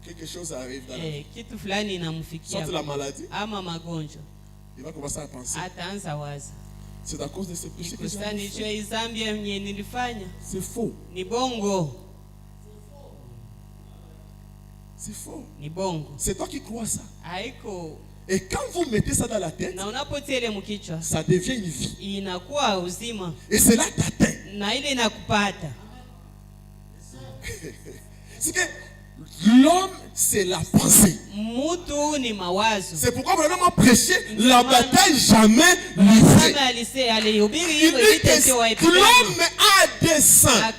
quelque chose arrive dans la vie. Kitu fulani inamfikia. Soit la maladie. Ama magonjwa. Il va commencer à penser. Ataanza waza. C'est à cause de ce péché que j'ai fait. C'est faux. Ni bongo. C'est faux. Ni bongo. C'est toi qui crois ça. Haiko. Et quand vous mettez ça dans la tête, ça devient une vie. Et c'est là que t'atteins. C'est que l'homme, c'est la pensée. C'est pourquoi vraiment prêcher la bataille jamais livrée. Il dit que l'homme a des seins.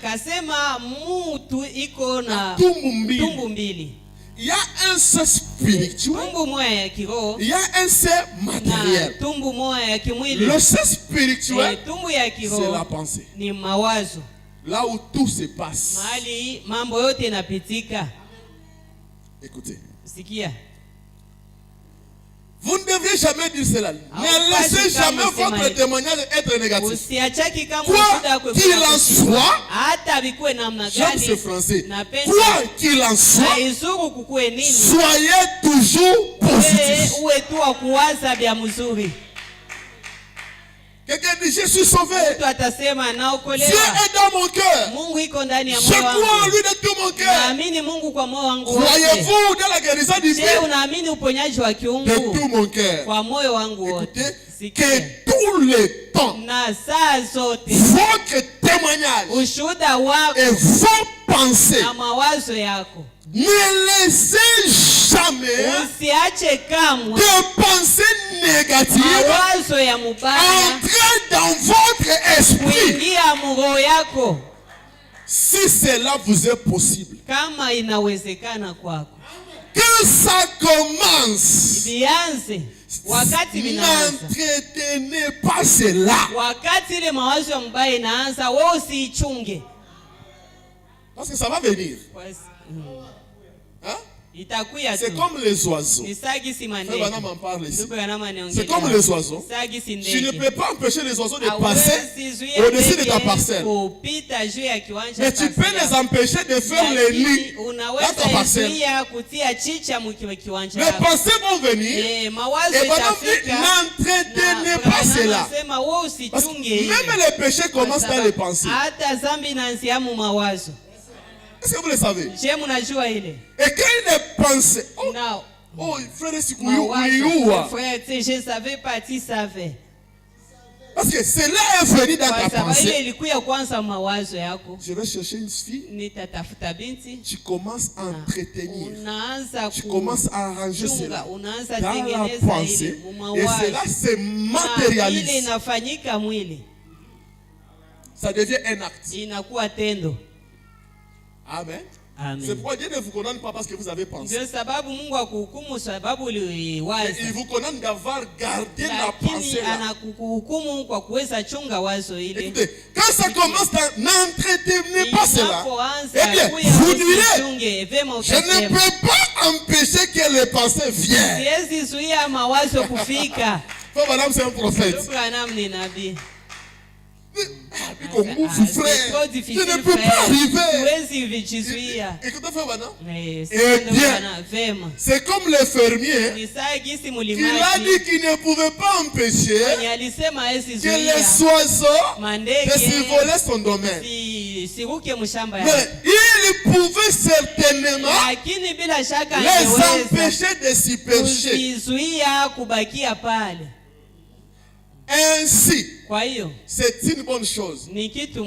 Il y a un seul spirituel. Il y a un seul matériel. Le seul spirituel, c'est la pensée. Là où tout se passe. Écoutez. Vous ne devriez jamais dire cela. Ne laissez jamais votre témoignage être négatif. Quoi qu'il en soit, j'aime ce français. Quoi qu'il en soit, soyez toujours positif. Quelqu'un dit, je suis sauvé. Dieu est dans mon cœur. Je crois en lui de tout mon cœur. Croyez-vous dans la guérison divine? De tout mon cœur. Écoutez, que tout le temps, votre témoignage et vos pensées, ne laissez jamais de pensées négatives entrer dans votre esprit. Si cela vous est possible, que ça commence, n'entretenez pas cela. Parce que ça va venir. Hein? C'est comme les oiseaux. M'en parle ici. C'est comme les oiseaux. Tu ne peux pas empêcher les oiseaux de passer au-dessus de ta parcelle. Mais tu peux les empêcher de faire les nids dans ta parcelle. Les pensées vont venir. Et n'entretenez pas cela. Parce que même les péchés commencent dans les pensées. Est-ce que vous le savez? Et quand il est pensé, oh, frère, je savais pas, tu savais. Parce que cela est venu dans ta pensée. Je vais chercher une fille. Tu commences à entretenir. Tu commences à arranger cela dans la pensée. Et cela se matérialise. Ça devient un acte. Amen. C'est pourquoi Dieu ne vous condamne pas parce que vous avez pensé. Il vous condamne d'avoir gardé la pensée là. Écoutez, quand ça commence à n'entretenez pas cela, eh bien, vous direz, je ne peux pas empêcher que les pensées viennent. Madame, c'est un prophète. Frère, tu ne peux pas arriver. Écoutez, frère Bana. Eh bien, c'est comme le fermier qui a dit qu'il ne pouvait pas empêcher que les oiseaux de survoler son domaine. Mais il pouvait certainement les empêcher de s'y percher. Ainsi, c'est une bonne chose.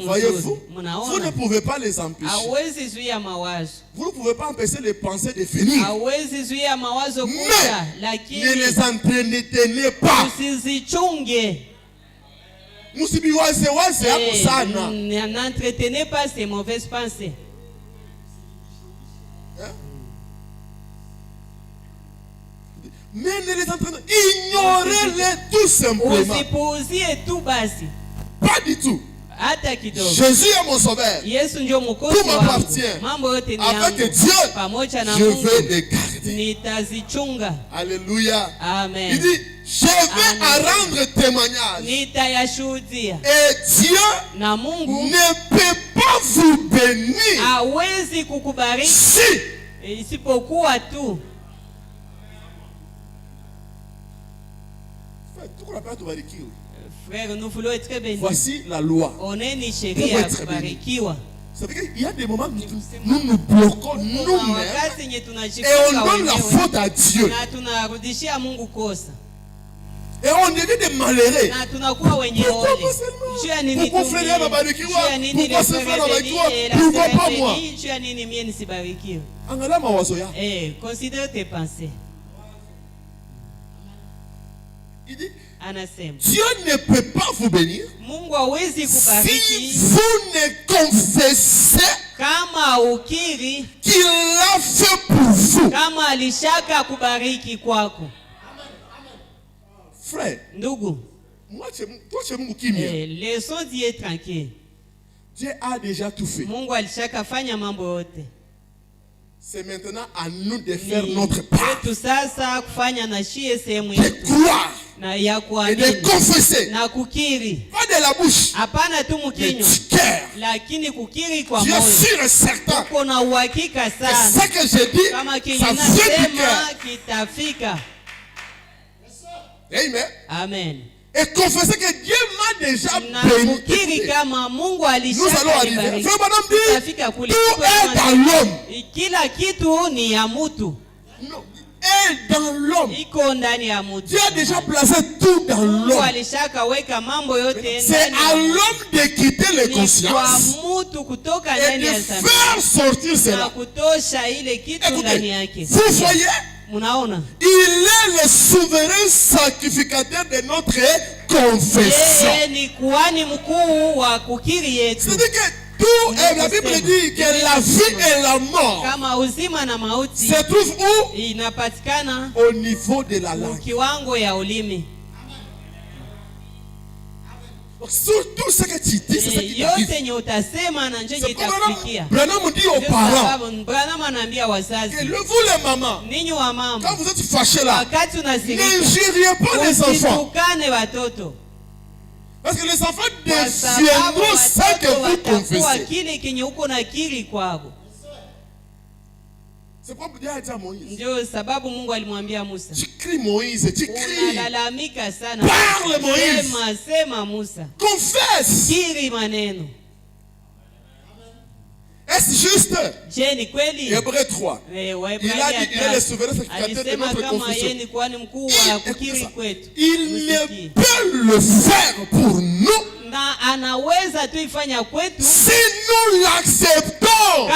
Voyez-vous, vous ne pouvez pas les empêcher. Vous ne pouvez pas empêcher les pensées de venir. Mais ne les entretenez pas. N'entretenez pas ces mauvaises pensées. Mais ne les entraînez, ignorez-les tout simplement. Pas du tout. Jésus est mon sauveur. Tout m'appartient. Avec Dieu, je vais les garder. Alléluia. Amen. Il dit, je vais à rendre témoignage. Et Dieu ne peut pas vous bénir si Isipokuwa tu frère, nous voulons être bénis. Voici la loi. On est ni sheria ya kubarikiwa. Ça veut dire qu'il y a des moments où nous nous bloquons nous-mêmes et on donne la faute à Dieu. Et on devient des malheureux. Pourquoi frère n'a pas barikiwa? Pourquoi ce frère n'a pas barikiwa? Pourquoi pas moi? Angala mawazo ya. Considère tes pensées. Il dit, Dieu ne peut pas vous bénir si vous ne confessez qu'il l'a fait pour vous. Frère, moi, toi, tu es mon kimia. Laissons Dieu tranquille. Dieu a déjà tout fait. C'est maintenant à nous de faire notre part. De croire et de confesser. Pas de la bouche, mais du cœur. Je suis sûr et certain que ce que je dis, ça vient du cœur. Amen. Amen. Et confesser que Dieu m'a déjà béni. Nous allons arriver. Frère Madame dit, tout est dans l'homme. Non, est dans l'homme. Dieu a déjà placé tout dans l'homme. C'est à l'homme de quitter les consciences et de faire sortir cela. Écoutez, vous voyez, il est le souverain sacrificateur de notre confession. C'est-à-dire que tout, la Bible dit que la vie et la mort se trouvent où? Au niveau de la langue. Surtout ce que tu dis, c'est ce qui t'arrive. C'est comme Branham dit aux parents que vous les mamans, quand vous êtes fâchés là, n'injuriez pas les enfants. Parce que les enfants deviendront ce que vous confessez. C'est pourquoi Dieu a dit à Moïse. Tu cries Moïse, tu cries. Parle Moïse. Confesse. Est-ce juste? Hébreu 3. Il a dit, il est le souverain sacrificateur de notre confession. Il ne peut le faire pour nous si nous l'acceptons.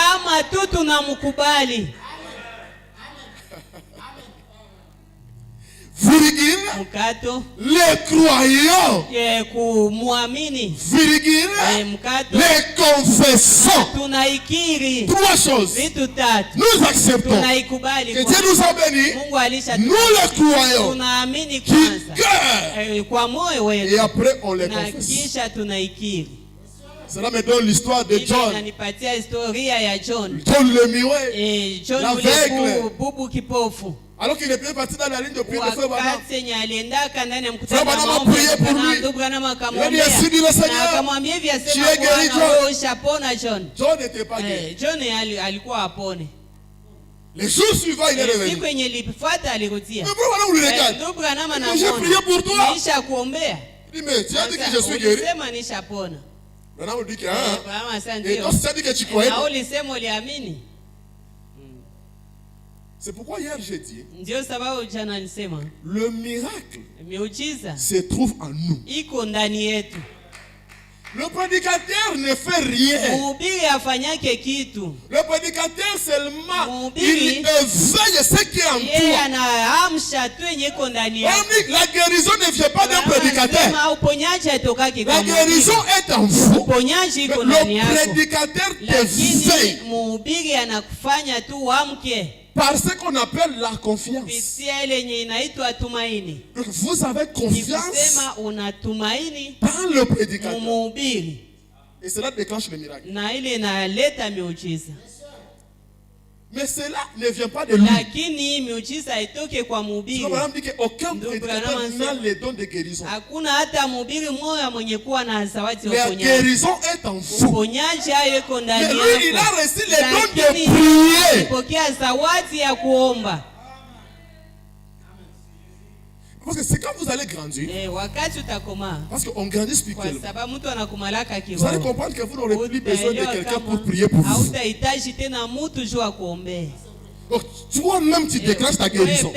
Virgule, les croyants, virgule, les confessants. Trois choses. Nous acceptons que Dieu nous a bénis. Nous les croyons du cœur. Et après on les confesse. Cela me donne l'histoire de John. John le muet, l'aveugle. Alors qu'il est bien parti dans la ligne de prière de Frère Branham. Frère Branham a prié pour lui. Il a dit, ainsi dit le Seigneur, tu es guéri, John. John n'était pas guéri. Les jours suivants, il est revenu. Mais Frère Branham lui regarde. J'ai prié pour toi. Il dit, mais tu as dit que je suis guéri. Branham lui dit que, et toi, tu as dit que tu croyais. C'est pourquoi hier j'ai dit, le miracle se trouve en nous. Le prédicateur ne fait rien. Le prédicateur seulement, il éveille ce qui est en toi. La guérison ne vient pas d'un prédicateur. La guérison est en vous. Le prédicateur t'éveille par ce qu'on appelle la confiance. Donc vous avez confiance dans le prédicateur. Et cela déclenche le miracle. Mais cela ne vient pas de lui. Lakini miujiza haitoke kwa mhubiri. Madame dit qu'aucun prédicateur n'a les dons de guérison. Hakuna hata mhubiri mmoja mwenye kuwa na zawadi ya uponyaji. La guérison est en vous. Uponyaji hayo ndani yako. Mais lui, il a reçu les dons de prier. Alipokea zawadi ya kuomba. Parce que c'est quand vous allez grandir. Parce qu'on grandit spirituellement. Vous allez comprendre que vous n'aurez plus besoin de quelqu'un pour prier pour vous. Donc, toi-même, tu déclenches ta guérison.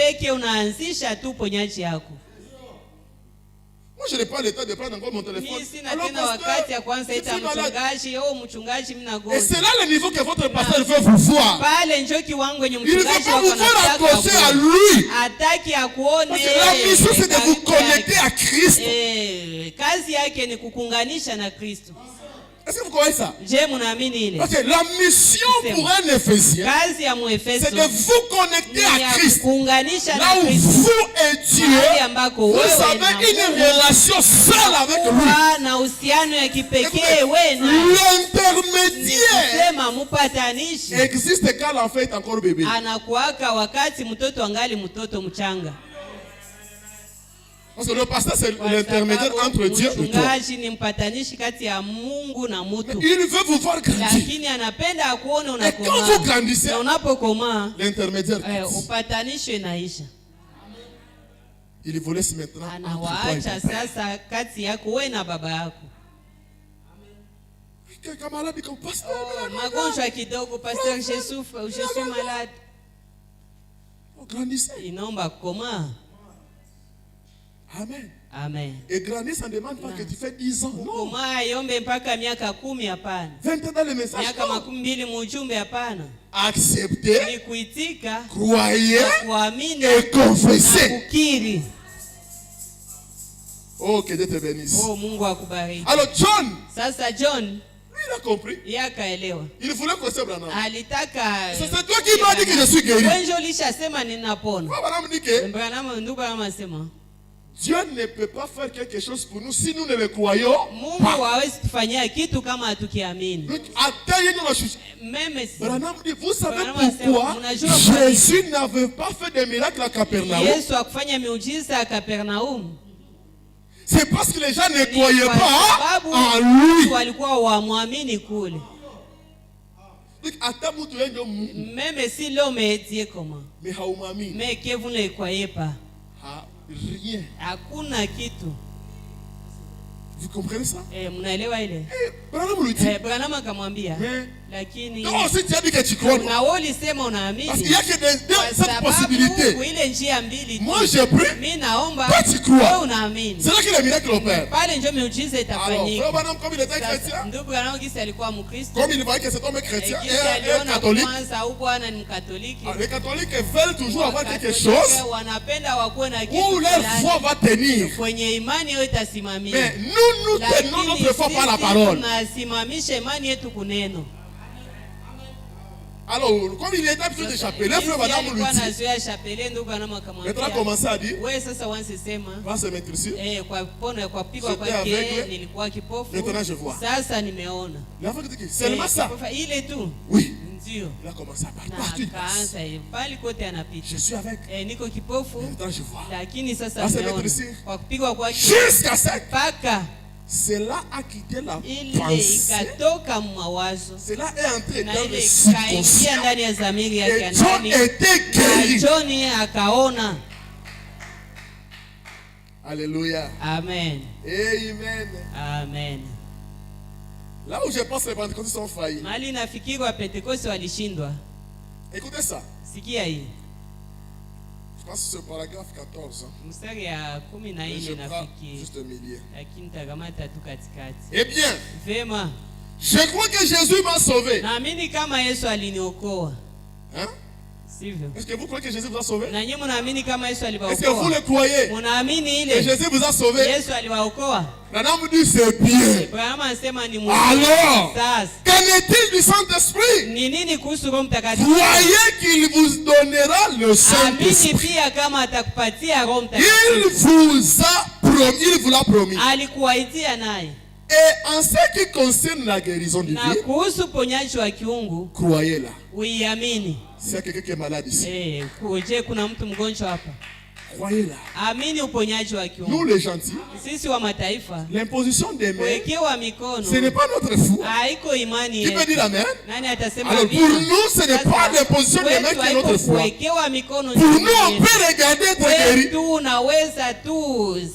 Moi, je n'ai pas le temps de prendre encore mon téléphone. Alors, pasteur, et c'est là le niveau que votre pasteur veut vous voir. Il ne veut pas vous voir accroché à lui. Parce que la mission, c'est de vous connecter à Christ. Est-ce que vous croyez ça? Parce que la mission pour un Ephésien, c'est de vous connecter à Christ. Là où vous et Dieu, vous avez une relation seule avec lui. L'intermédiaire existe quand l'enfant est encore bébé. Parce que le pasteur, c'est l'intermédiaire entre Dieu et toi. Il veut vous voir grandir. Et quand vous grandissez, l'intermédiaire quitte. Il vous laisse maintenant entre toi et papa. Quelqu'un malade dit que pasteur, je souffre, je suis malade. Vous grandissez. Amen. Amen. Et grandir, ça ne demande pas que tu fais 10 ans. Non. 20 ans dans le message. Accepter, croyez et confesser. Oh, que Dieu te bénisse. Alors John, il a compris. Il voulait connaître Branham. C'est toi qui m'as dit que je suis guéri. Dieu ne peut pas faire quelque chose pour nous si nous ne le croyons pas. Vous savez pourquoi Jésus n'avait pas fait de miracle à Capernaum? C'est parce que les gens ne croyaient pas en lui. Même si l'homme est dit comment, mais que vous ne croyez pas. Rien. Vous comprenez ça? Branham lui dit. Non, si tu as dit que tu crois. Parce qu'il n'y a que cette possibilité. Moi j'ai pris. Toi tu crois. C'est là que le miracle opère. Alors, frère Branham, comme il était chrétien, comme il voyait que cet homme est chrétien et catholique, les catholiques veulent toujours avoir quelque chose où leur foi va tenir. Mais nous tenons notre foi par la parole. Alors, comme il est habitué de chapeler, frère Branham lui dit. Maintenant, commencez à dire. Va se mettre ici. J'étais aveugle. Maintenant, je vois. L'enfant dit que seulement ça. Oui. Il a commencé à parler. Je suis avec. Maintenant, je vois. Va se mettre ici. Jusqu'à ça. Cela a quitté la pensée. Cela est entré dans le subconscient. Et John était guéri. Alléluia. Amen. Amen. Amen. Là où je pense que les pentecôtistes sont faillis. Écoutez ça. Je pense que c'est le paragraphe 14. Je prends juste le milieu. Eh bien, je crois que Jésus m'a sauvé. Hein? Est-ce que vous croyez que Jésus vous a sauvé? Est-ce que vous le croyez? Que Jésus vous a sauvé? Branham dit c'est bien. Alors, qu'en est-il du Saint-Esprit? Croyez qu'il vous donnera le Saint-Esprit. Il vous l'a promis. Et en ce qui concerne la guérison du Dieu, croyez-la. S'il y a quelqu'un qui est malade ici. Kuna mtu mgonjwa hapa. Croyez-la. Amini uponyaji wa kiungu. Nous les gentils. Sisi wa mataifa. L'imposition des mains. Kuwekewa mikono. Ce n'est pas notre foi. Haiko imani yetu. Qui peut dire amen? Nani atasema alors pour nous ce n'est pas l'imposition des mains qui est notre foi. Kuwekewa mikono. Pour nous on peut regarder être guéri. Tu unaweza tu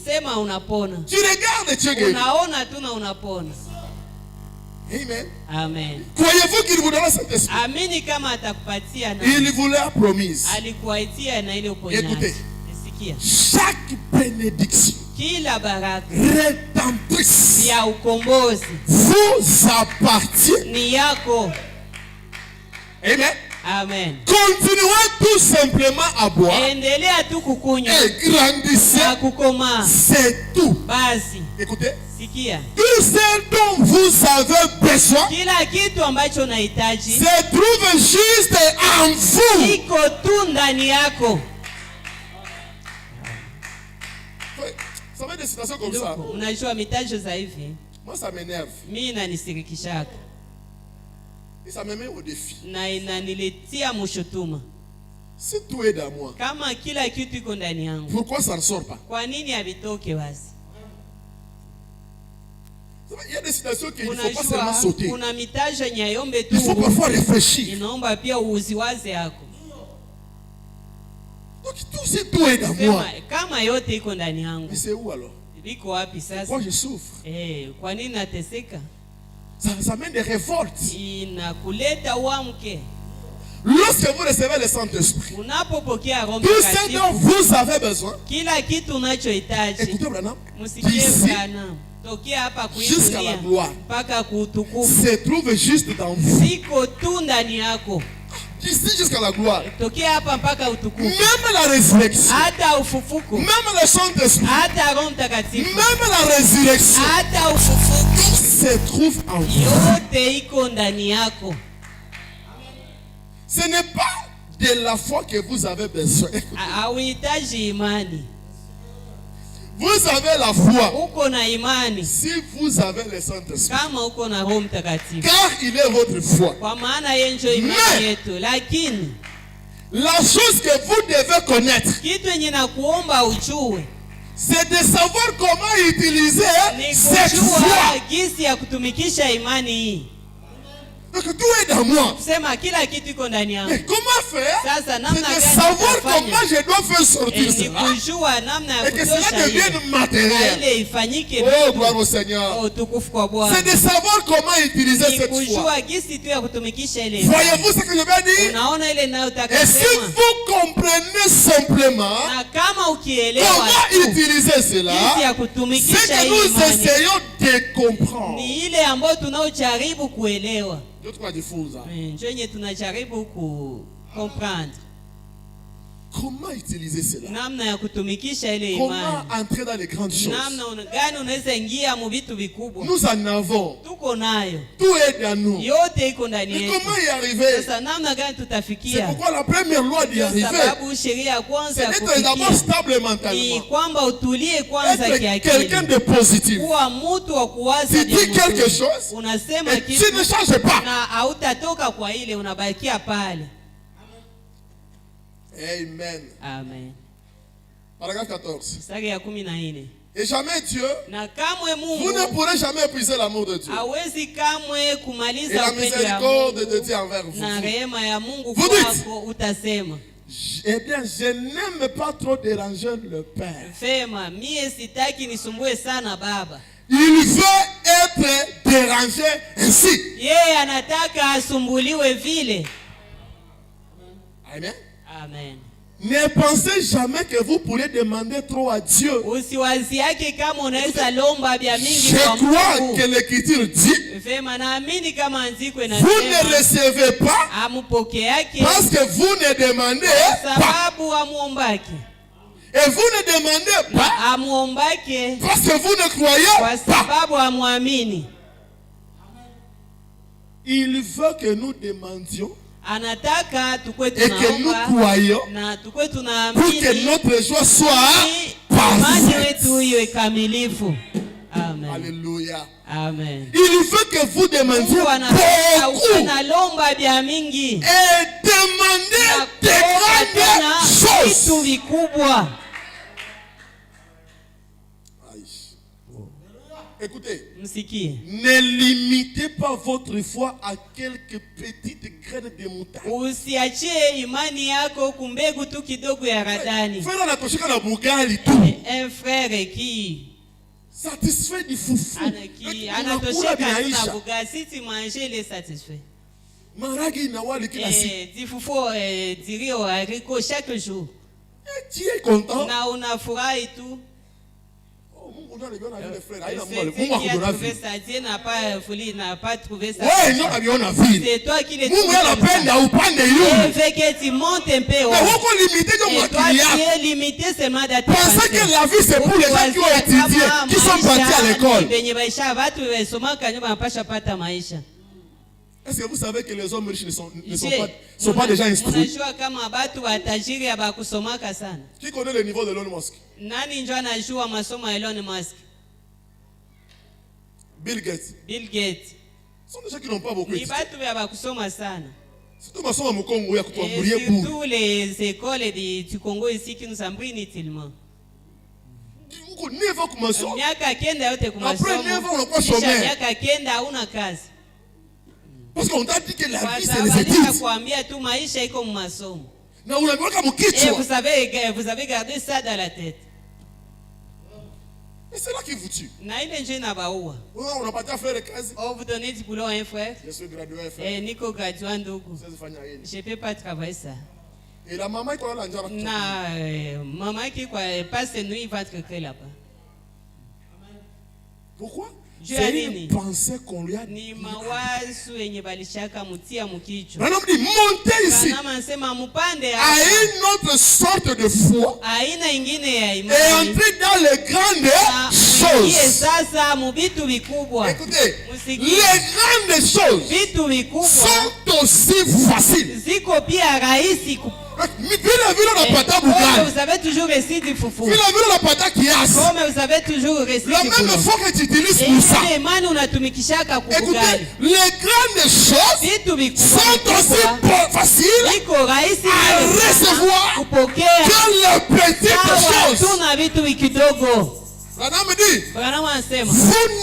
sema unapona. Tu regardes tu es guéri. Unaona tu na unapona. Amen. Amen. Croyez-vous qu'il vous donnera cet esprit? Amini kama atakupatia na. Il vous l'a promis. Alikuaitia na ile uponyaji. Écoutez. Chaque bénédiction kila baraka rédemptrice ya ukombozi vous appartient. Ni yako. Amen. Amen. Continuez tout simplement à boire. Endelea tu kukunywa. Et grandissez. Na kukoma. C'est tout. Basi. Écoutez. Sikia. Tout ce dont vous avez besoin. Kila kitu ambacho unahitaji. Se trouve juste en vous. Iko tu ndani yako. Ça va des situations comme ça. Unajua mitajo za hivi. Moi ça m'énerve. Mimi inanisirikishaka. Et ça me met au défi. Na inaniletea mshutuma. Si tout est dans moi. Kama kila kitu iko ndani yangu. Pourquoi ça ne sort pas? Kwa nini havitoke wazi? Il y a des situations qu'il ne faut pas seulement sauter. Kuna mitajo nyayombe tu. Il faut parfois réfléchir. Inaomba pia uziwaze yako. Donc tout est dans moi. Kama yote iko ndani yangu. Mais c'est où alors? Iko wapi sasa? Pourquoi je souffre? Kwa nini nateseka? Ça mène des révoltes. Inakuleta uamke. Lorsque vous recevez le Saint-Esprit, unapopokea Roho tout ce dont vous avez besoin, kila kitu unachohitaji. Écoutez Branham, msikie Branham. Tokea hapa jusqu'à la gloire, mpaka kuutukufu, se trouve juste dans vous. Siko tu ndani yako. D'ici jusqu'à la gloire. Tokea hapa mpaka utukufu. Même la résurrection. Hata ufufuko. Même le Saint-Esprit. Hata Roho Mtakatifu. Même la résurrection. Hata ufufuko. Se trouve en vous. Yote iko ndani yako. Ce n'est pas de la foi que vous avez besoin. Hauhitaji imani. Vous avez la foi. Uko na imani. Si vous avez le Saint-Esprit. Kama uko na Roho Mtakatifu. Car il est votre foi. Kwa maana yeye ndio imani yetu. Lakini la chose que vous devez connaître, kitu yenye nakuomba ujue, c'est de savoir comment utiliser cette foi. Jinsi ya kutumikisha imani hii. Donc tout est dans moi. Sema kila kitu iko ndani yangu. Mais comment faire? Sasa namna gani? C'est de savoir comment je dois faire sortir cela. Kujua namna ya et que cela devienne matériel. Ile ifanyike. Oh gloire au Seigneur. Utukufu kwa Bwana. C'est de savoir comment utiliser cette foi. Kujua jinsi tu ya kutumikisha ile. Voyez-vous ce que je vais dire? Unaona ile ninayotaka kusema. Et si vous comprenez simplement na kama ukielewa comment utiliser cela, jinsi ya kutumikisha c'est que nous essayons de comprendre. Ni ile ambayo tunaojaribu kuelewa. Njenye tunajaribu comprendre. Comment utiliser cela? Namna ya kutumikisha ile imani. Comment entrer dans les grandes choses? Namna gani unaweza ingia mu vitu vikubwa? Nous en avons. Tuko nayo. Tout est dans nous. Yote iko ndani yetu. Et comment y arriver? Sasa namna gani tutafikia? C'est pourquoi la première loi d'y arriver. Sababu sheria ya kwanza ya kufikia. C'est d'être d'abord stable mentalement. Ni kwamba utulie kwanza kiakili. Quelqu'un de positif. Kuwa mtu wa kuwaza. Tu dis quelque chose. Unasema kitu. Tu ne changes pas. Na hautatoka kwa ile unabakia pale. Amen. Amen. Paragraphe 14. Sura ya 14. Et jamais Dieu, na kamwe Mungu, vous ne pourrez jamais épuiser l'amour de Dieu. Hawezi kamwe kumaliza et la miséricorde de Dieu envers vous. Na rehema ya Mungu kwako utasema. Eh bien, je n'aime pas trop déranger le Père. Fema, mie sitaki nisumbue sana baba. Il veut être dérangé ainsi. Yeye anataka asumbuliwe vile. Amen. Amen. Ne pensez jamais que vous pourrez demander trop à Dieu. Usiwaziake kama unaweza lomba bia mingi kwa Mungu. Je crois que l'écriture dit. Fema, naamini kama andiko inasema. Vous ne recevez pas. Amupokeake. Parce que vous ne demandez pas. Sababu amuombake. Et vous ne demandez pas. Amuombake. Parce que vous ne croyez pas. Kwa sababu amuamini. Il veut que nous demandions. Anataka tukwe tunaomba. Et que nous croyons. Na tukwe tunaamini. Pour que notre joie soit parfaite. Imani yetu iwe kamilifu. Amen. Alléluia. Amen. Il veut que vous demandiez beaucoup. Et demandez des grandes choses. Écoutez, ne limitez pas votre foi à quelques petites graines de moutarde. Un frère qui satisfait du foufou. Si tu manges, il est satisfait. Maragi na wali kila siku. Du foufou dirait au haricot chaque jour. Tu es content? Na una furahi tu. Mungu trouvé ça. Dieu n'a pas trouvé ça. C'est toi qui l'as trouvé. Il veut que tu montes un peu. Et toi, tu es limité seulement dans tes pensez que la vie c'est pour les gens qui ont étudié, qui sont partis à l'école. Est-ce que vous savez que les hommes riches ne sont pas déjà instruits? Qui connaît le niveau de Elon Musk? Bill Gates. Ce sont des gens qui n'ont pas beaucoup étudié. Surtout surtout les écoles du Congo ici qui nous embrunent inutilement. Après 9 ans, on n'a pas chômé. Parce qu'on t'a dit que la vie c'est les études. Et vous avez gardé ça dans la tête. Et c'est là qui vous tue. On n'a pas dit à frère Kazi. Vous donnez du boulot à un frère. Je suis gradué un frère. Et Nico gradué un dogu. Je ne peux pas travailler ça. Et la maman maman qui passe nuit ventre que là-bas. Pourquoi? C'est une pensée qu'on lui a dit. Montez ici à une autre sorte de foi et entrez dans les grandes choses. Écoutez, les grandes choses sont aussi faciles. Vous avez toujours resté du foufou. Comme vous avez toujours resté la même fois que tu utilises pour ça. Écoutez, les grandes choses sont aussi faciles à recevoir que les petites choses. Madame dit, vous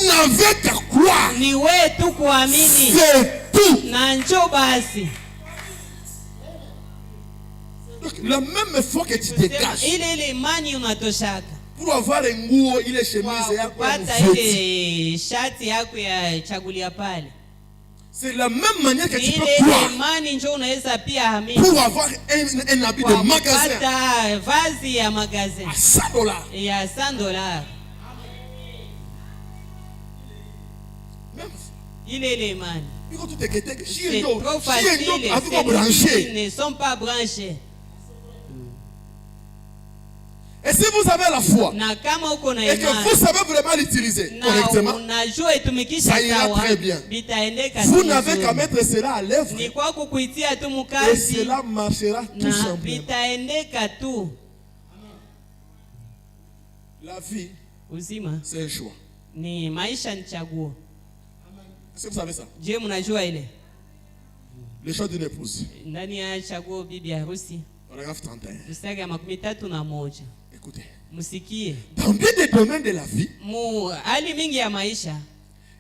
n'avez qu'à croire. C'est tout. La même fois que tu dégages pour avoir un goût, il est chemise c'est la même manière que tu peux croire pour avoir un habit de magasin à $100. Il est les man. C'est trop facile. Ils ne sont pas branchés. Et si vous avez la foi et que vous savez vraiment l'utiliser correctement, ça ira très bien. Vous n'avez qu'à mettre cela à l'œuvre et cela marchera tout simplement. La vie, c'est un choix. Est-ce que vous savez ça? Le choix d'une épouse. Paragraphe 31. Écoutez, dans bien des domaines de la vie,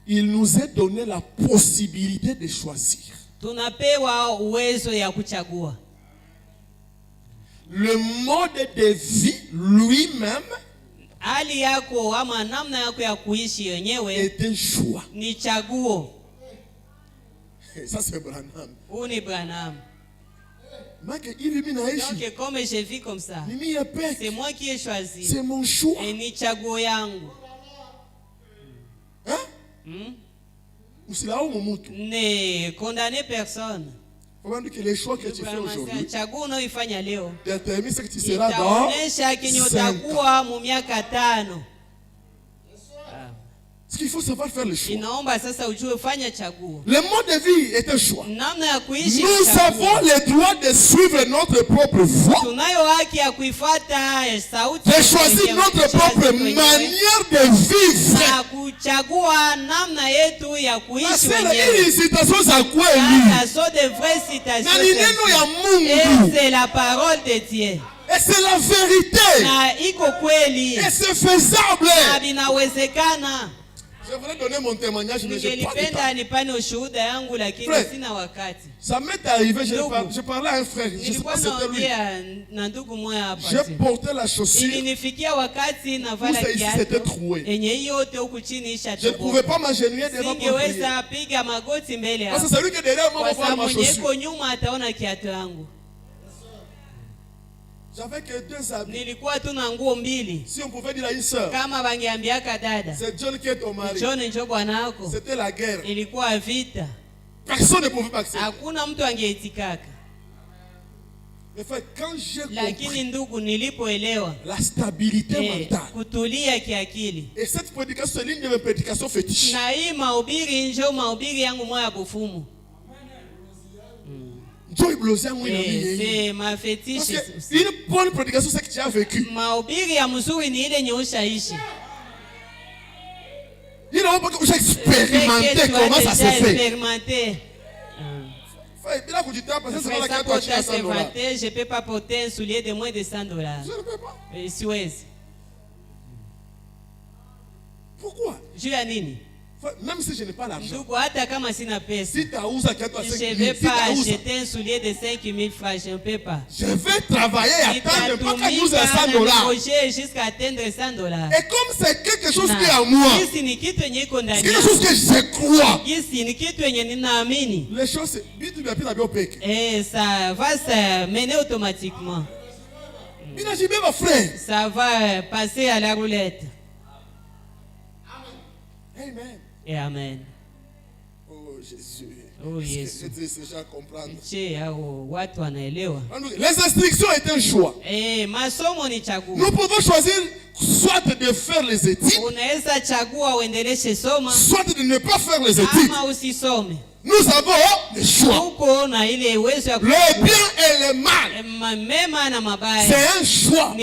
il nous est donné la possibilité de choisir. Le mode de vie lui-même est un choix. Ça c'est Branham. Donc comme je vis comme ça, c'est moi qui ai choisi. C'est mon choix. Ne condamnez personne. Que les choix que tu fais aujourd'hui détermine ce que tu seras dans 5 ans. Parce qu'il faut savoir faire le choix. Inaomba sasa ujue fanya chaguo. Le mode de vie est un choix. Namna ya kuishi Nous avons le droit de suivre notre propre voie. Tunayo haki ya kuifuata sauti. De choisir notre propre manière de vivre. Na kuchagua namna yetu ya kuishi wenyewe. Hii citation za kweli. Ça de vraies citations. Na ni neno ya Mungu. Et c'est la parole de Dieu. Et c'est la vérité. Na iko kweli. Et c'est faisable. Na binawezekana. Je voulais donner mon témoignage, mais je n'ai pas le temps. Frère, ça m'est arrivé, je parlais à un frère, je ne sais pas si c'était lui. J'ai porté la chaussure, tout ça ici c'était troué. Je ne pouvais pas m'agenouiller devant mon prier. Parce que c'est lui qui est derrière moi pour voir ma chaussure. J'avais que 2 habits. Si on pouvait dire à une sœur, c'est John qui est ton mari. C'était la guerre. Personne ne pouvait pas accepter. Mais frère, quand j'ai compris la stabilité mentale, et cette prédication, c'est l'une de mes prédications fétiches. C'est ma fétiche. Une bonne prédication, c'est que tu as vécu. Il n'a pas expérimenté comment ça se fait. Je ne peux pas porter un soulier de moins de $100. Je ne peux pas. Pourquoi? Même si je n'ai pas l'argent, si tu as où ça, je ne vais pas acheter un soulier de 5 000 francs, je ne peux pas. Je vais travailler et attendre pas qu'à nous $100. Jusqu'à atteindre $100. Et comme c'est quelque chose qui est à moi, c'est quelque chose que je crois, les choses, et ça va se mener automatiquement. Ça va passer à la roulette. Amen. Et amen. Oh Jésus. Oh Jésus. Les instructions est un choix. Nous pouvons choisir soit de faire les études, soit de ne pas faire les études. Nous avons le choix. Le bien et le mal. C'est un choix.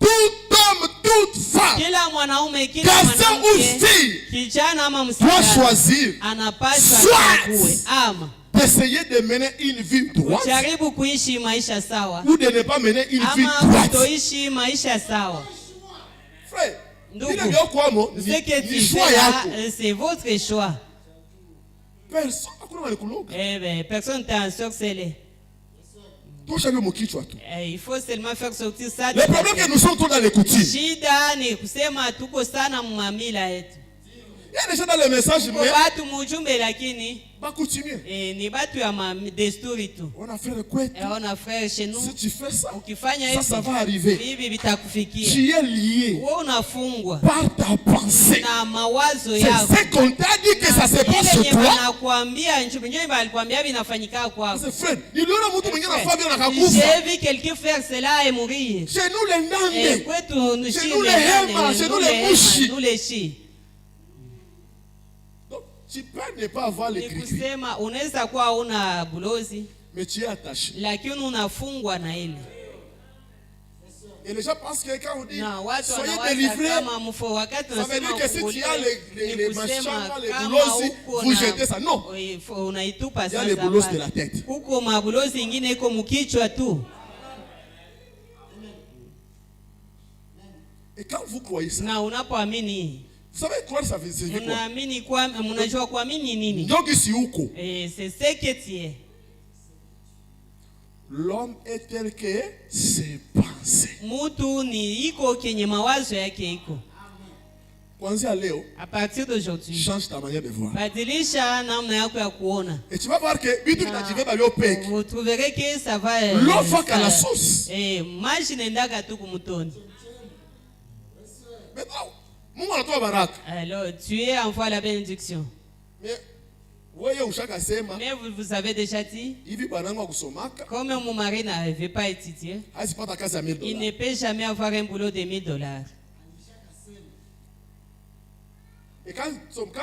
Tout homme, toute femme, garçon ou fille, doit choisir soit d'essayer de mener une vie droite ou de ne pas mener une vie droite. Frère, c'est votre choix. Personne ne t'a ensorcelé. Il faut seulement faire sortir ça. Le problème est que nous sommes tous dans les coutumes. Il y a déjà dans le message, on a fait le couette. Si tu fais ça, ça va arriver. Tu es lié par ta pensée. C'est ce qu'on t'a dit que ça se passe sur toi. J'ai vu quelqu'un faire cela et mourir. Chez nous les Nande, chez nous les Hema, chez nous les Mushi. Tu peux ne pas avoir les cris. Mais tu es attaché. Et les gens pensent que quand on dit soyez délivrés, ça veut dire que si tu as les machins, les boulots, vous jetez ça. Non. Il y a les boulots de la tête. Et quand vous croyez ça, vous savez croire ça veut dire quoi? Donc ici uko. C'est ce que tu es. L'homme est tel que ses pensées. À partir d'aujourd'hui, change ta manière de voir. Et tu vas voir que vous trouverez que ça va. L'eau va qu'à la sauce. Alors, tu es en voie la bénédiction. Mais vous avez déjà dit, comme mon mari n'avait pas étudié, il ne peut jamais avoir un boulot de $1000. Et quand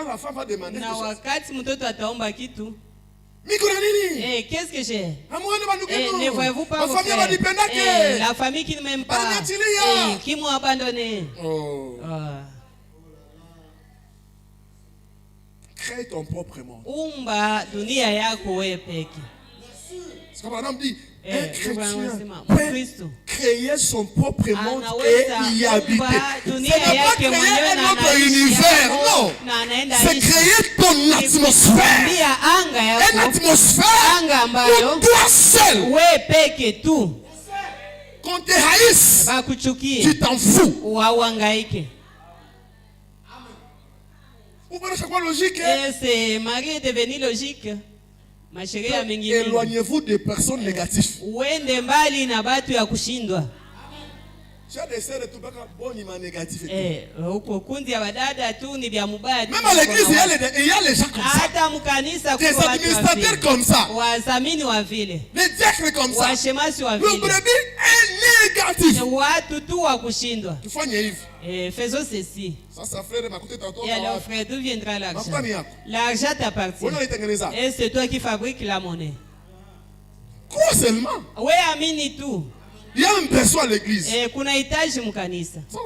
la femme va demander na wakati mtoto ataomba kitu, qu'est-ce que j'ai? Ne voyez-vous pas vos frères? La famille qui ne m'aime pas, qui m'ont abandonné. Crée ton propre monde. Umba dunia yako wewe peke. C'est comme un homme dit, un chrétien peut créer son propre monde et y habiter. Ce n'est pas créer un autre univers, non. C'est créer ton atmosphère. Une atmosphère où toi seul. Quand tu haïsses, tu t'en fous. Vous connaissez quoi logique? C'est Marie est devenue logique. Éloignez-vous des personnes négatives. Uende mbali na batu ya kushindwa. Huko kundi ya wadada tu ni vya mubaya. Même à l'église, il y a les gens comme ça. Hata mkanisa des administrateurs comme ça. Wazamini wa vile. Les diacres comme ça. Washemasi wa vile. Le brebis est négatif. Watu tu wa kushindwa. Tufanye hivi. Faisons ceci. Ça frère m'a coûté tantôt. Et alors frère, d'où viendra l'argent? L'argent t'appartient. Et c'est toi qui fabriques la monnaie. Quoi seulement? Oui, amini tout. Il y a une personne à l'église. Kuna hitaji mkanisa. Ça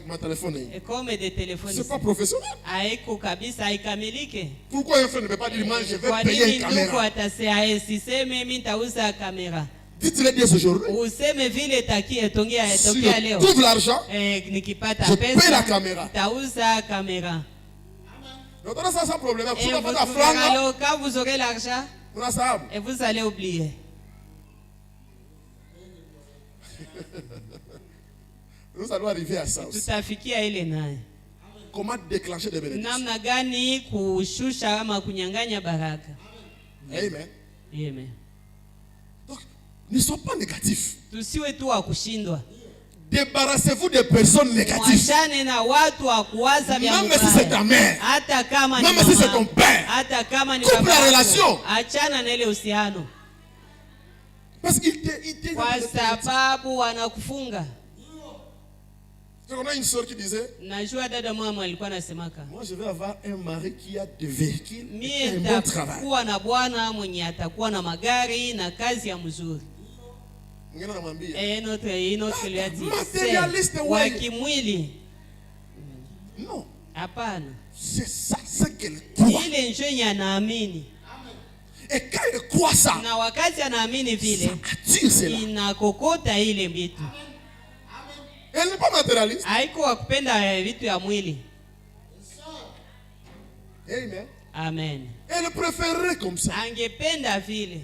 ma téléphone. Comme des téléphones. C'est pas professionnel. Haiko kabisa haikamilike. Pourquoi un frère ne peut pas dire moi je vais payer une caméra? Kwa atasema siseme mimi nitauza kamera. Dites-le bien aujourd'hui. Useme vile tokea leo. Tout l'argent. Nikipata pesa. Je paye la caméra. Nitauza kamera. Donc on a ça sans problème. Alors quand vous aurez l'argent, et vous allez oublier. Nous allons arriver à ça aussi. Tutafikia ile naye. Comment déclencher des bénédictions? Namna gani kushusha ama kunyang'anya baraka? Amen. Amen. Donc, ne sois pas négatif. Tusiwe tu wa kushindwa. Débarrassez-vous des personnes négatives. Mwachane na watu wa kuwaza vya mbaya. Même si c'est ta mère. Hata kama ni mama. Même si c'est ton père. Hata kama ni coupe la relation. Achana na ile uhusiano. Parce qu'il te kwa sababu wanakufunga. On a une soeur qui disait, najua dada mama alikuwa anasemaka, moi je vais avoir un mari qui a des véhicules et un bon travail. Kuwa na bwana mwenye atakuwa na magari na kazi ya mzuri. Notre lui a dit, matérialiste wa kimwili. Non. Hapana. C'est ça ce qu'elle croit. Ile njo yenye anaamini. Et quand elle croit ça, na wakati anaamini vile, inakokota ile vitu. Elle n'est pas matérialiste. Haiko wakupenda vitu ya mwili. Amen. Amen. Elle préférerait comme ça. Angependa vile.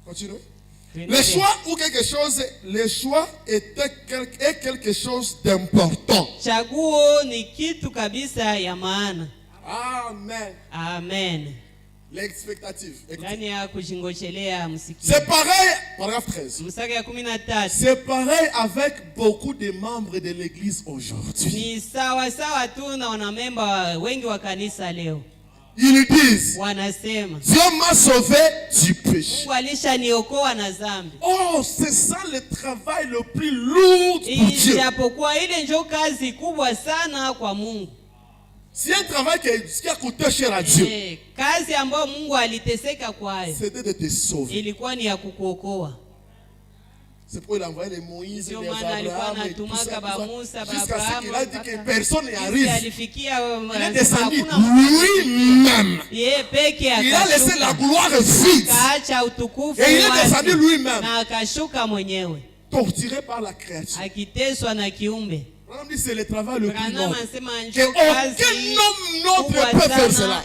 Continue. Le choix ou quelque chose, le choix est quelque chose d'important. Chaguo ni kitu kabisa ya maana. Amen. Amen. L'expectative. C'est pareil, paragraphe 13. C'est pareil avec beaucoup de membres de l'église aujourd'hui. Ils disent, Dieu m'a sauvé du péché. Oh, c'est ça le travail le plus lourd pour Dieu. C'est un travail qui a coûté cher à Dieu. C'était de te sauver. C'est pourquoi il a envoyé les Moïse, les Abraham et tout ça. Jusqu'à ce qu'il a dit que personne n'y arrive. Il est descendu lui-même. Il a laissé la gloire vide. Et il est descendu lui-même. Torturé par la créature. On dit c'est le travail le plus noble. Que aucun homme n'autre peut faire cela.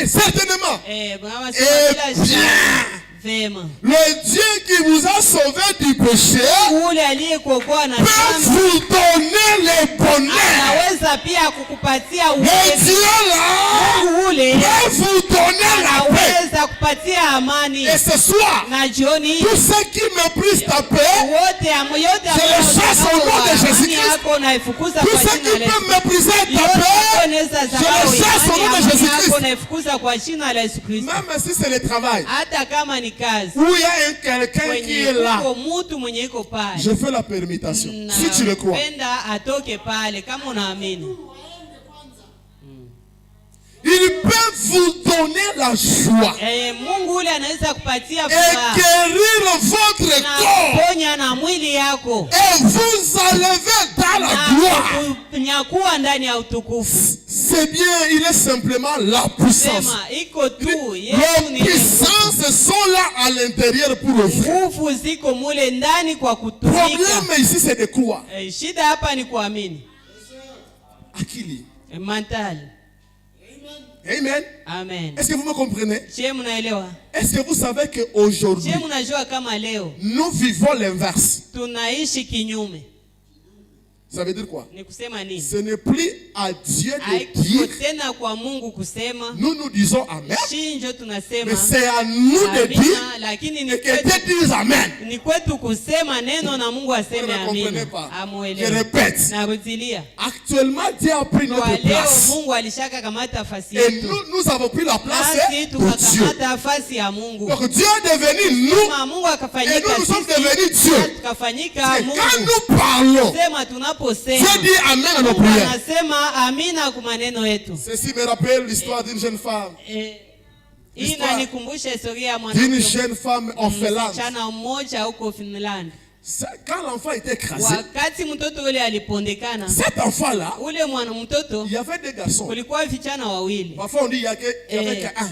Certainement. Et bien, le Dieu qui vous a sauvé du péché peut vous donner le bonheur. Le Dieu là peut vous donner la paix. Et ce soir, tous ceux qui méprisent ta paix, je les chasse au nom de Jésus-Christ. Tous ceux qui peuvent mépriser ta paix, je les chasse au nom de Jésus-Christ. Même si c'est le travail. Où il y a quelqu'un quelqu'un qui est là, je fais la permutation. Si tu le crois. Il peut vous donner la joie et guérir votre corps et vous enlever dans la gloire. C'est bien, il est simplement la puissance. Les puissances sont là à l'intérieur pour œuvrer. Le problème ici, c'est de croire. Akili. Mental. Amen. Amen. Est-ce que vous me comprenez? Est-ce que vous savez qu'aujourd'hui, nous vivons l'inverse? Ça veut dire quoi? Ce n'est plus à Dieu de dire. Nous disons Amen. Mais c'est à nous de dire. Et que Dieu dise Amen. Vous ne comprenez pas. Je répète. Actuellement, Dieu a pris notre place. Et nous avons pris la place de Dieu. Donc Dieu est devenu nous. Et nous sommes devenus Dieu. Et quand nous parlons, Dieu dit Amen à nos prières. Ceci me rappelle l'histoire d'une jeune femme. D'une jeune femme orpheline. Quand l'enfant était écrasé, cet enfant-là, il y avait des garçons. Parfois on dit il y avait qu'un.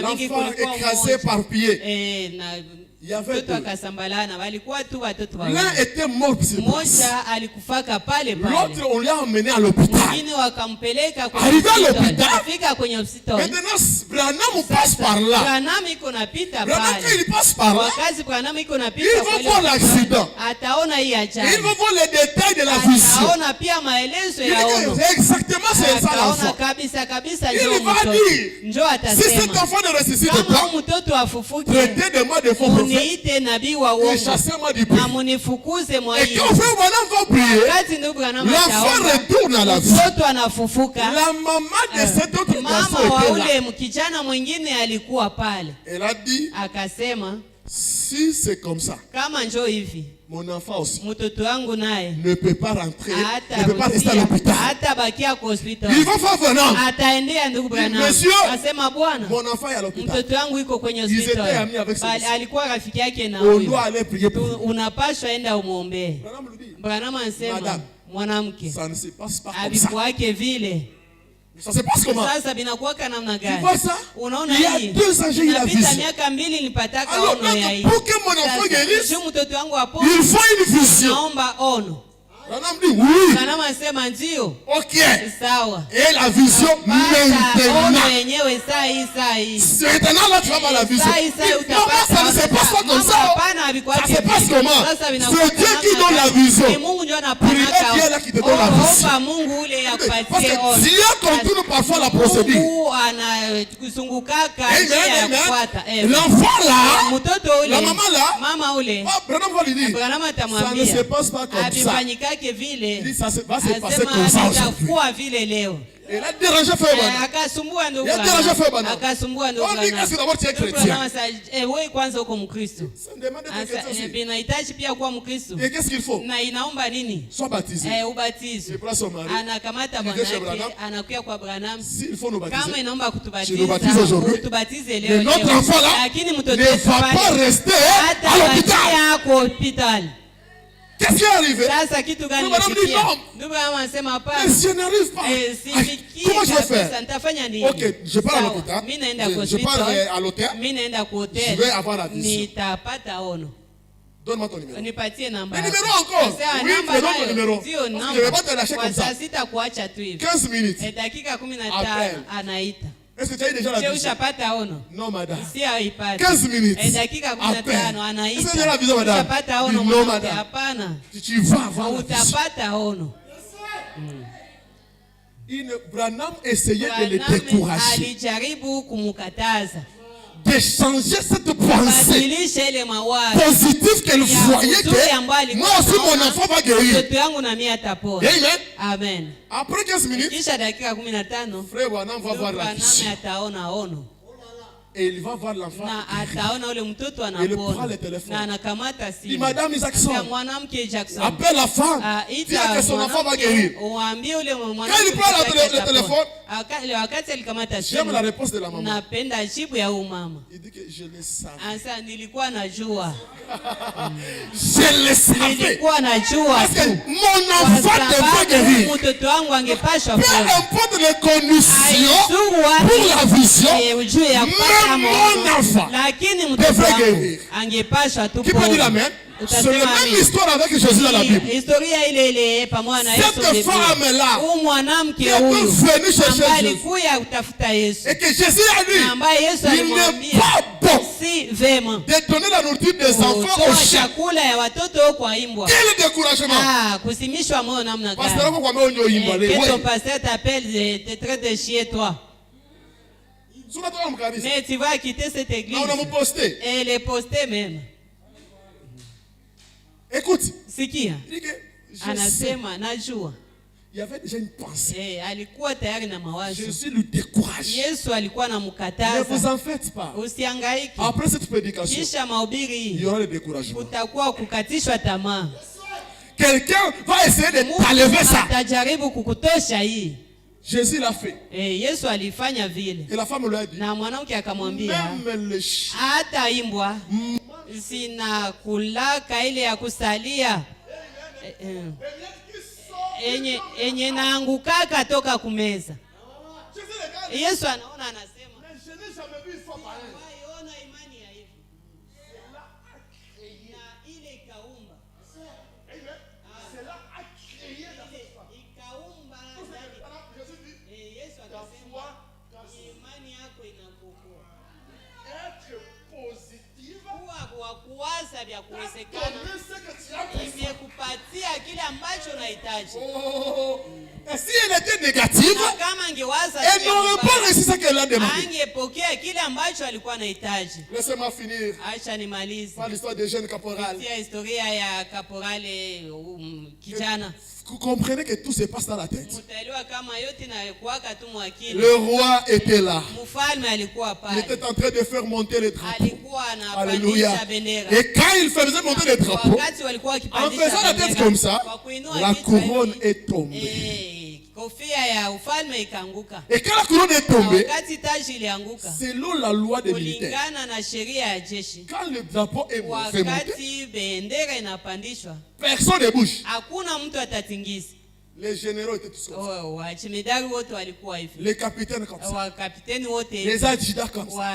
L'enfant écrasé par pied. Il y avait deux. L'un était mort sur place. L'autre, on l'a emmené à l'hôpital. Arrivé à l'hôpital, maintenant, Branham passe par là. Branham, quand il passe par là, il va voir l'accident. Il va voir les détails de la vision. Exactement, c'est ça l'enfant. Il va dire, si cet enfant ne ressuscite pas, traitez de moi de faux prophètes. Et chassez-moi du pays. Et quand frère Branham va prier, l'enfant retourne à la vie. La maman de cet autre garçon était là. Elle a dit, si c'est comme ça, mon enfant aussi ne peut pas rentrer, ne peut pas rester à l'hôpital. Il va faire venant. Monsieur, mon enfant est à l'ôpital. Ils étaient amis avec ses fils. On doit aller prier pour lui. Madame, ça ne se passe pas comme ça. Ça se passe comment? Tu vois ça? Il y a 2 ans, j'ai eu la vision. Alors, pour que mon enfant guérisse, il faut une vision. Branham dit oui. Ok. Et la vision maintenant. Maintenant là tu vas voir la vision. Non, ça ne se passe pas comme ça. Ça se passe comment? C'est Dieu qui donne la vision. Priez Dieu là qui te donne la vision. Parce que Dieu continue parfois la procédure. L'enfant là, la maman là, Branham va lui dire, ça ne se passe pas comme ça. Il dit, ça va se passer comme ça aujourd'hui. Et là, dérangé fait Branham. Il a dérangé fait Branham. On dit que c'est d'abord tu es chrétien. Ça me demande d'être chrétien aussi. Et qu'est-ce qu'il faut? Sois baptisé. Je prends son mari. Il vient chez Branham. S'il faut nous baptiser, tu nous baptises aujourd'hui. Mais notre enfant là ne va pas rester à l'hôpital. Qu'est-ce qui est arrivé? Madame dit non. Mais je n'arrive pas. Comment je vais faire? Ok, je pars à l'hôpital. Je pars à l'hôtel. Je vais avoir la vision. Donne-moi ton numéro. Le numéro encore. Oui, je donne ton numéro. Je ne vais pas te lâcher comme ça. 15 minutes. Appelle. Est-ce que tu as eu déjà la vision? Non, madame. 15 minutes. Appelle. Est-ce que tu as la vision, madame? Non, madame. Tu vas avoir la vision. Branham essayait de le décourager. De changer cette pensée positive qu'elle voyait que moi aussi mon enfant va guérir. Amen. Après 15 minutes, frère Branham va voir la vision. Et il va voir l'enfant. Et il prend le téléphone. Dit Madame Jackson, appelle la femme. Dis que son enfant va guérir. Quand il prend le téléphone, j'aime la réponse de la maman. Il dit que je le savais. Je le savais. Parce que mon enfant devrait guérir. Peu importe les conditions pour la vision, même mon enfant devrait guérir. Qui peut dire amen? C'est la même histoire avec Jésus dans la Bible. Cette femme-là qui est venue chercher Jésus et que Jésus a dit, il n'est pas bon de donner la nourriture des enfants aux chiens. Quel découragement! Pasteur, pourquoi on ton pasteur t'appelle, te traite de chien, toi. Mais tu vas quitter cette église. Et elle est postée même. Écoute, sikia, anasema najua. Il y avait déjà une pensée. Alikuwa tayari na mawazo. Jésus lui décourage. Yesu alikuwa anamkataza. Ne vous en faites pas. Usihangaike. Après cette prédication, kisha mahubiri, il y aura le découragement. Kutakuwa kukatishwa tamaa. Quelqu'un va essayer de t'enlever ça. Atajaribu kukutosha hii. Jésus l'a fait. Yesu alifanya vile. Et la femme lui a dit. Na mwanamke akamwambia, même le chien, hata imbwa sina kulaka ile ya kusalia enye naangukaka toka kumeza. Yesu anaona, anasema ona imani ya hivi na ile ikaumba ikaumba. Yesu akasema imani yako inakokoa kuwa kuwaza vya kuwezekana, imekupatia kile ambacho unahitaji. Et si elle était négative, elle n'aurait pas reçu ce qu'elle a demandé. Angepokea kile ambacho alikuwa anahitaji. Laissez-moi finir. Acha nimalize. Par l'histoire des jeunes caporales. Historia ya kaporale kijana. Vous comprenez que tout se passe dans la tête. Le roi était là. Il était en train de faire monter les drapeaux. Alléluia. Et quand il faisait monter les drapeaux, en faisant la tête comme ça, la couronne est tombée. Et quand la couronne est tombée, selon la loi des militaires, quand le drapeau est fait monter, personne ne bouge. Les généraux étaient tous comme ça. Les capitaines comme ça. Les adjudants comme ça.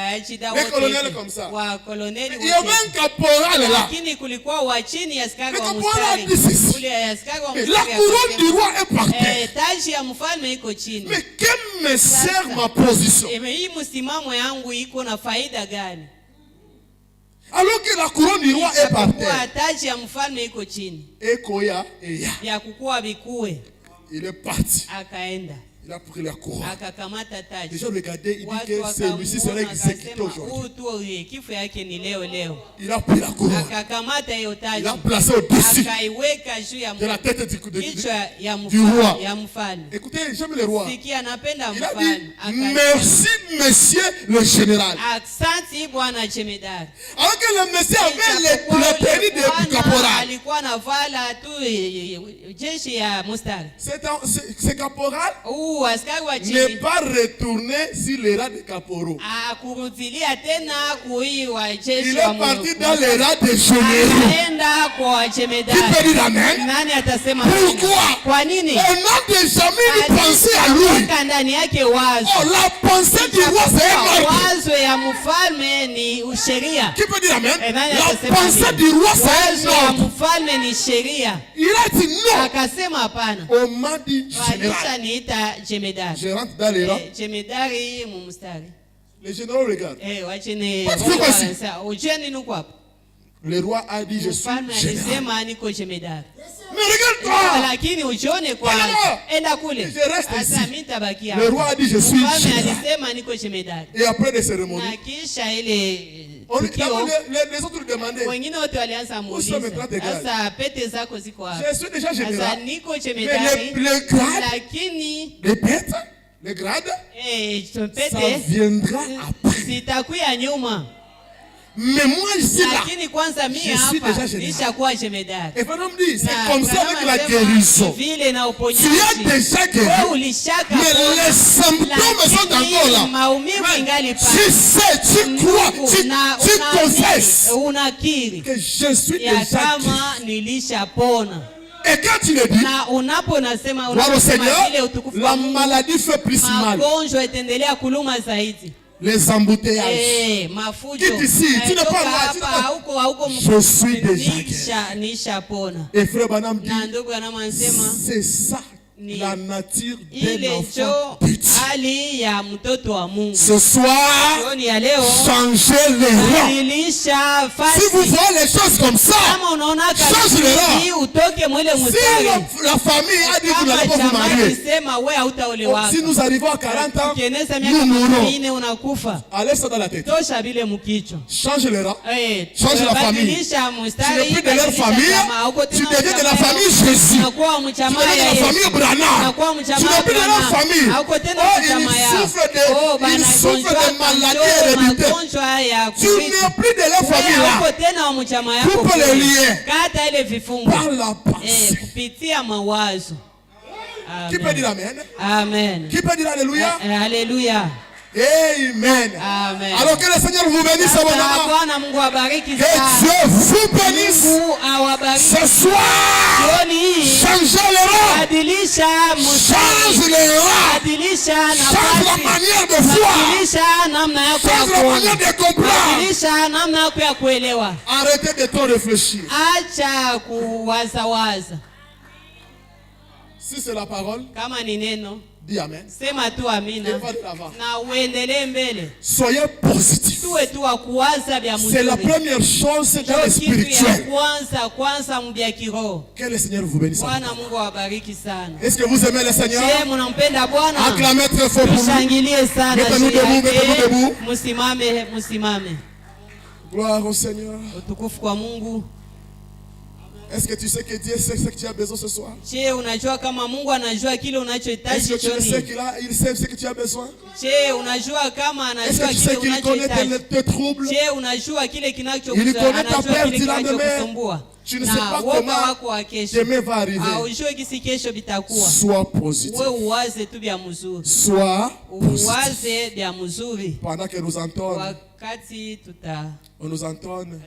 Les colonels comme ça. Il y avait un caporal là. Le caporal a dit ceci. Mais la couronne du roi est par terre. Mais que me sert ma position? Alors que la couronne du roi est par terre. Et Koya et Ya. Il est parti. Il a pris la couronne. Les gens regardaient, il dit que celui-ci serait exécuté aujourd'hui. Il a pris la couronne. Il a placé au-dessus de la tête du roi. Écoutez, j'aime le roi. Il a dit, merci monsieur le général. Alors que le monsieur avait le tenue de caporal. Ce caporal n'est pas retourné sur les rangs des caporaux. Il est parti dans les rangs des généraux. Qui peut dire amen? Pourquoi? On n'a jamais eu pensé à lui. Oh, la pensée du roi c'est un ordre. Qui peut dire amen? La pensée du roi c'est un ordre. Il a dit non. On m'a dit général. Je rentre dans les rangs. Les généraux regardent. Le roi a dit je suis général. Mais regarde-toi. Je reste ici. Le roi a dit je suis général. Et après les cérémonies, les autres demandaient où sont mes plats de grade? Je suis déjà général. Mais le grade, les bêtes, le grade, ça viendra après. Sitakuya nyuma. Mais moi ici là, lakini kwanza mimi hapa nishakuwa jemedari. Et Pardon me dit, c'est comme ça avec la guérison. Tu as déjà guéri. Mais les symptômes sont encore là. Tu sais, tu crois, tu confesses que je suis déjà guéri. Et quand tu le dis, gloire au Seigneur, la maladie fait plus mal. Les embouteillages. Quitte ici, tu n'es pas là. Je suis déjà guéri. Et frère Branham dit, c'est ça la nature d'un enfant petit. Ce soir, changez les rangs. Si vous voyez les choses comme ça, changez les rangs. Si la famille a dit que vous n'allez pas vous marier, si nous arrivons à 40 ans, nous mourrons. Allez ça dans la tête. Change les rangs. Change la famille. Tu n'es plus de leur famille. Tu deviens de la famille Jésus. Tu deviens de la famille Branham. Tu n'es plus de leur famille. Ils souffrent de maladies héréditaires. Tu n'es plus de leur famille là. Coupe les liens par la pensée. Qui peut dire Amen? Amen. Qui peut dire Alléluia? Alléluia. Amen. Amen. Alors que le Seigneur vous bénisse abondamment. Que Dieu vous bénisse ce soir. Changez les rangs. Change les rangs. Change la manière de voir. Change la manière de comprendre. Arrêtez de trop réfléchir. Si c'est la parole, dis Amen. Soyez positifs. C'est la première chose dans le spirituel. Que le Seigneur vous bénisse. Est-ce que vous aimez le Seigneur? Acclamez très fort pour lui. Mettez-nous debout, mettez-nous debout. Gloire au Seigneur. Est-ce que tu sais que Dieu sait ce que tu as besoin ce soir? Est-ce que tu sais qu'il sait ce que tu as besoin? Est-ce que tu sais qu'il connaît tes troubles? Il connaît ta perte du lendemain. Tu ne sais pas comment demain va arriver. Sois positif. Sois positif. Pendant que nous entendons, on nous entonne.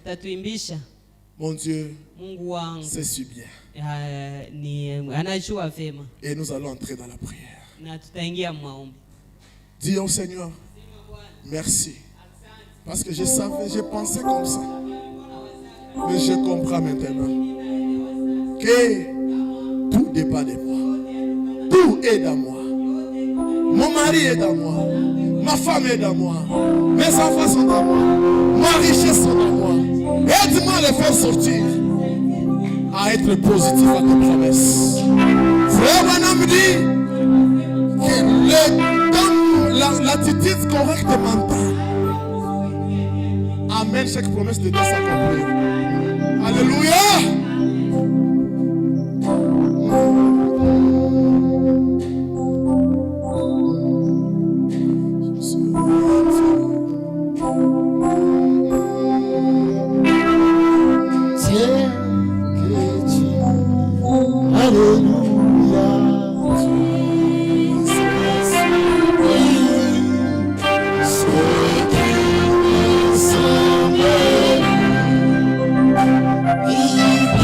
Mon Dieu, c'est si bien. Et nous allons entrer dans la prière. Dis au Seigneur, merci. Parce que je savais, je pensais comme ça. Mais je comprends maintenant que tout dépend de moi. Tout est dans moi. Mon mari est dans moi. Ma femme est dans moi. Mes enfants sont dans moi. Ma richesse est dans moi. Aide-moi à les faire sortir, à être positif à tes promesses. Frère Branham dit que dans l'attitude correcte mentale amène chaque promesse de Dieu s'accomplir. Alléluia. He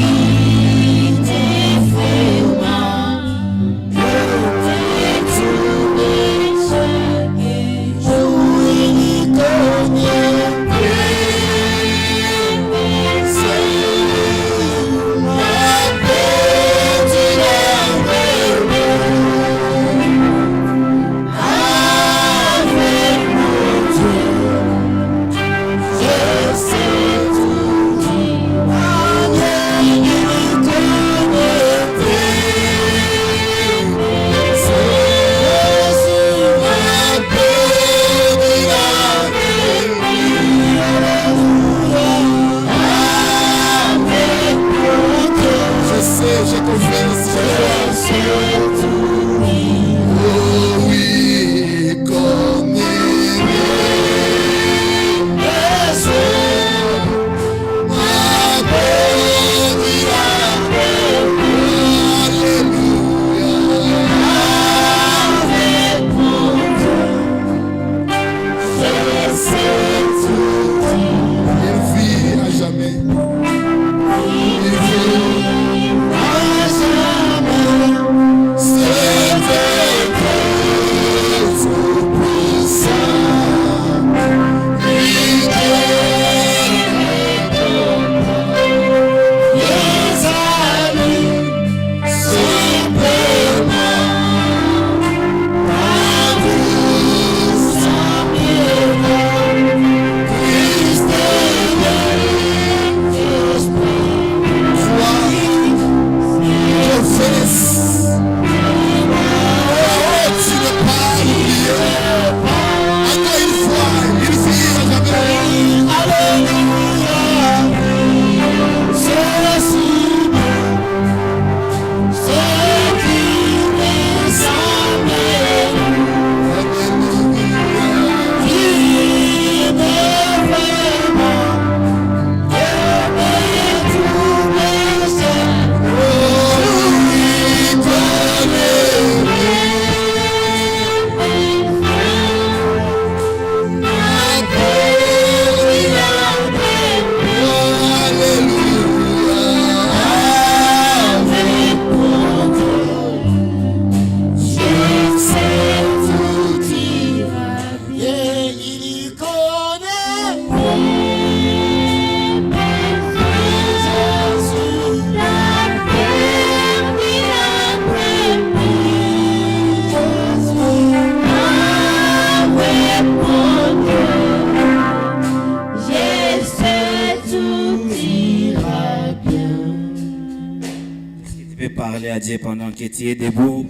Pendant que tu es debout,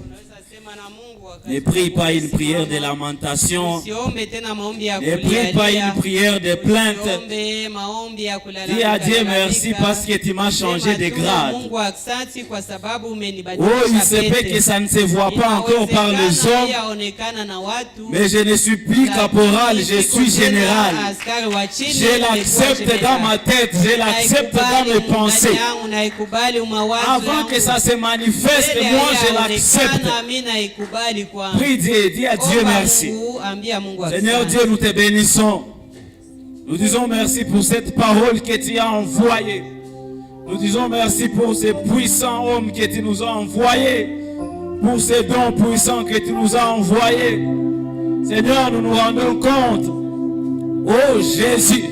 ne prie pas une prière de lamentation, ne prie pas une prière de plainte. Dis à Dieu merci parce que tu m'as changé de grade. Oh, il se peut que ça ne se voit pas encore par les hommes, mais je ne suis plus caporal, je suis général. Je l'accepte dans ma tête, je l'accepte dans mes pensées. Avant que ça se manifeste, moi je l'accepte. Prie Dieu, dis à Dieu merci. Seigneur Dieu, nous te bénissons. Nous disons merci pour cette parole que tu as envoyée. Nous disons merci pour ces puissants hommes que tu nous as envoyés. Pour ces dons puissants que tu nous as envoyés. Seigneur, nous nous rendons compte, oh Jésus,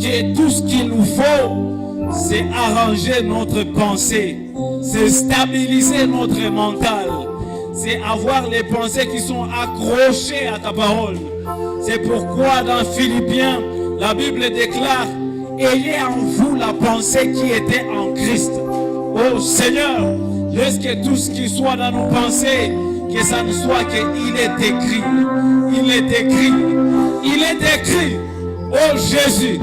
que tout ce qu'il nous faut, c'est arranger notre pensée, c'est stabiliser notre mental. C'est avoir les pensées qui sont accrochées à ta parole. C'est pourquoi dans Philippiens, la Bible déclare: ayez en vous la pensée qui était en Christ. Oh Seigneur, laisse que tout ce qui soit dans nos pensées, que ça ne soit qu'il est écrit. Il est écrit. Il est écrit. Oh Jésus,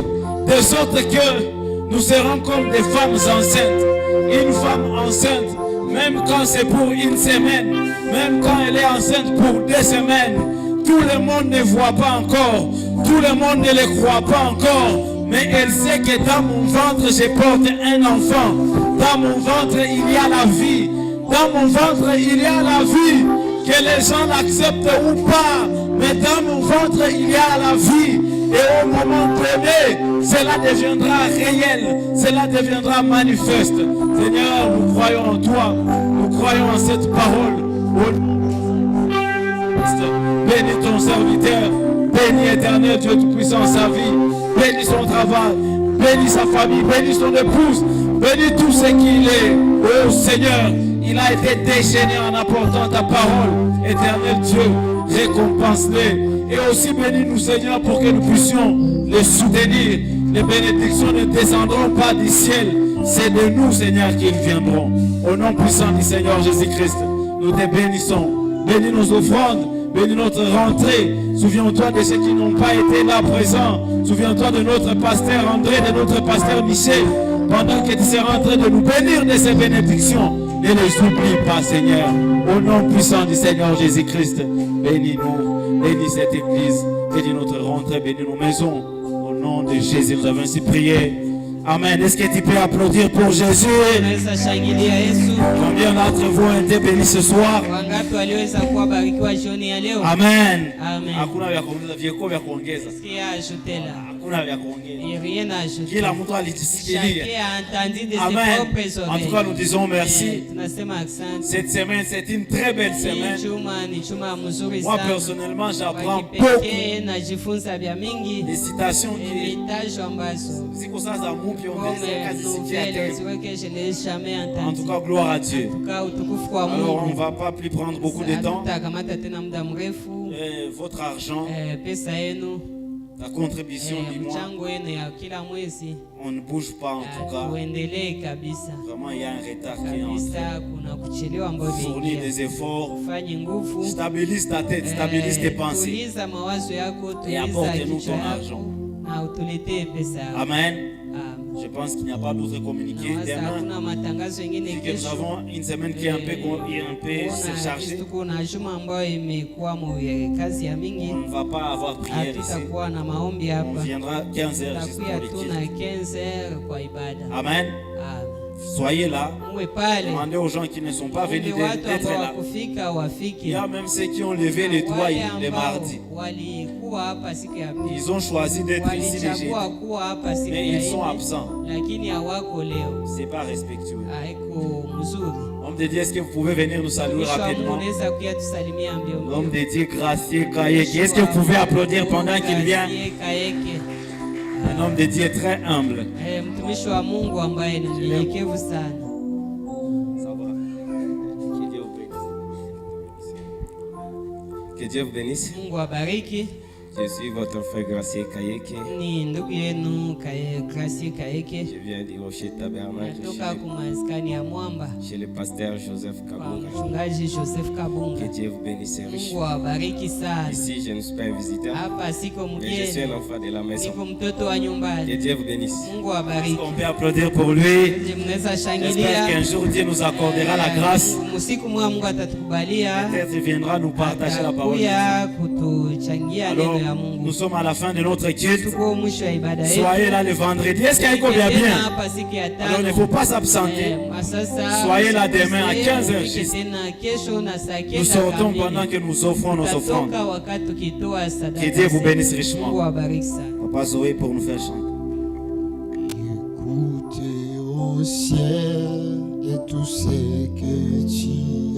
de sorte que nous serons comme des femmes enceintes. Une femme enceinte, même quand c'est pour une semaine, même quand elle est enceinte pour 2 semaines, tout le monde ne voit pas encore, tout le monde ne le croit pas encore, mais elle sait que dans mon ventre je porte un enfant. Dans mon ventre il y a la vie. Dans mon ventre il y a la vie. Que les gens l'acceptent ou pas, mais dans mon ventre il y a la vie. Et au moment donné, cela deviendra réel, cela deviendra manifeste. Seigneur, nous croyons en toi, nous croyons en cette parole. Bénis ton serviteur, bénis éternel Dieu Tout-Puissant sa vie, bénis son travail, bénis sa famille, bénis son épouse, bénis tout ce qu'il est. Oh Seigneur, il a été déchaîné en apportant ta parole. Éternel Dieu, récompense-les. Et aussi bénis-nous Seigneur pour que nous puissions les soutenir. Les bénédictions ne descendront pas du ciel, c'est de nous Seigneur qu'ils viendront. Au nom puissant du Seigneur Jésus-Christ, nous te bénissons. Bénis nos offrandes, bénis notre rentrée. Souviens-toi de ceux qui n'ont pas été là présents. Souviens-toi de notre pasteur André, de notre pasteur Michel. Pendant que tu seras en train de nous bénir de ces bénédictions, ne les oublie pas Seigneur. Au nom puissant du Seigneur Jésus-Christ, bénis-nous, bénis cette église, bénis notre rentrée, bénis nos maisons. Au nom de Jésus, nous avons ainsi prié. Amen. Est-ce que tu peux applaudir pour Jésus? Combien d'entre vous ont été bénis ce soir? Amen. Hakuna vya kuongeza, vyeko vya kuongeza. Hakuna vya kuongeza. Kila mtu alijisikilia. Amen. En tout cas, nous disons merci. Cette semaine, c'est une très belle semaine. Moi, personnellement, j'apprends beaucoup. Les citations qui en tout cas, gloire à Dieu. Alors, on ne va pas plus prendre beaucoup de temps. Votre argent, la contribution du mois, on ne bouge pas en tout cas. Vraiment, il y a un retard qui est en train. Fournir des efforts, stabilise ta tête, stabilise tes pensées et apporte-nous ton argent. Amen. Je pense qu'il n'y a pas d'autres communiqués. Demain, vu que nous avons une semaine qui est un peu surchargée, on ne va pas avoir prière ici. On viendra 15h juste pour l'équipe. Amen. Soyez là. Demandez aux gens qui ne sont pas venus d'être là. Il y a même ceux qui ont levé les doigts les mardis. Ils ont choisi d'être ici les jeudis, mais ils sont absents. C'est pas respectueux. Homme de Dieu, est-ce que vous pouvez venir nous saluer rapidement? Homme de Dieu, gracieux Kayeke. Est-ce que vous pouvez applaudir pendant qu'il vient? Un homme de Dieu très humble. Que Dieu vous bénisse. Je suis votre frère Gracieux Kayeke. Je viens du Rocher Tabernacle chez le pasteur Joseph Kabunga. Que Dieu vous bénisse richement. Ici, je ne suis pas un visiteur, mais je suis un enfant de la maison. Que Dieu vous bénisse. On peut applaudir pour lui. J'espère qu'un jour Dieu nous accordera la grâce. Peut-être il viendra nous partager la parole. Alors, nous sommes à la fin de notre culte. Soyez là le vendredi. Est-ce qu'il y a bien? Alors, il ne faut pas s'absenter. Soyez là demain à 15h. Nous sortons pendant que nous offrons nos offrandes. Que Dieu vous bénisse richement. Papa Zoé pour nous faire chanter. Écoutez au ciel et tout ce que tu